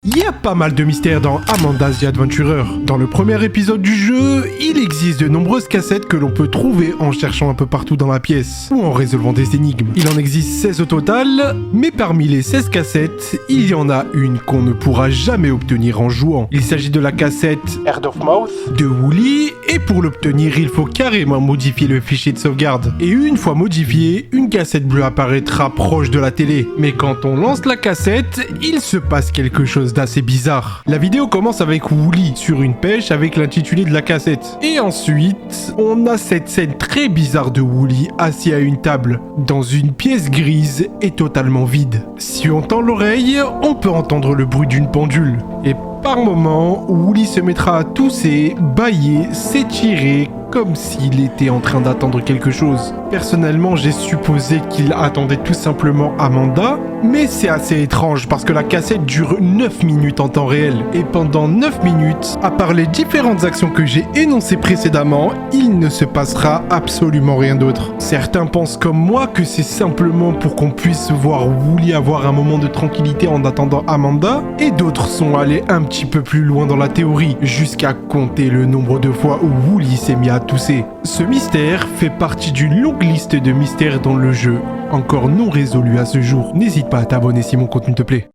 Il y a pas mal de mystères dans Amanda's The Adventurer. Dans le premier épisode du jeu, il existe de nombreuses cassettes que l'on peut trouver en cherchant un peu partout dans la pièce, ou en résolvant des énigmes. Il en existe 16 au total, mais parmi les 16 cassettes, il y en a une qu'on ne pourra jamais obtenir en jouant. Il s'agit de la cassette Heart of Mouth de Wooly, et pour l'obtenir, il faut carrément modifier le fichier de sauvegarde. Et une fois modifié, une cassette bleue apparaîtra proche de la télé. Mais quand on lance la cassette, il se passe quelque chose d'assez bizarre. La vidéo commence avec Wooly sur une pêche avec l'intitulé de la cassette. Et ensuite, on a cette scène très bizarre de Wooly assis à une table, dans une pièce grise et totalement vide. Si on tend l'oreille, on peut entendre le bruit d'une pendule. Et par moments, Wooly se mettra à tousser, bâiller, s'étirer, comme s'il était en train d'attendre quelque chose. Personnellement, j'ai supposé qu'il attendait tout simplement Amanda, mais c'est assez étrange parce que la cassette dure 9 minutes en temps réel. Et pendant 9 minutes, à part les différentes actions que j'ai énoncées précédemment, il ne se passera absolument rien d'autre. Certains pensent comme moi que c'est simplement pour qu'on puisse voir Wooly avoir un moment de tranquillité en attendant Amanda, et d'autres sont allés un petit peu plus loin dans la théorie, jusqu'à compter le nombre de fois où Wooly s'est mis à tousser. Ce mystère fait partie d'une longue liste de mystères dans le jeu, encore non résolus à ce jour. N'hésite pas à t'abonner si mon contenu te plaît.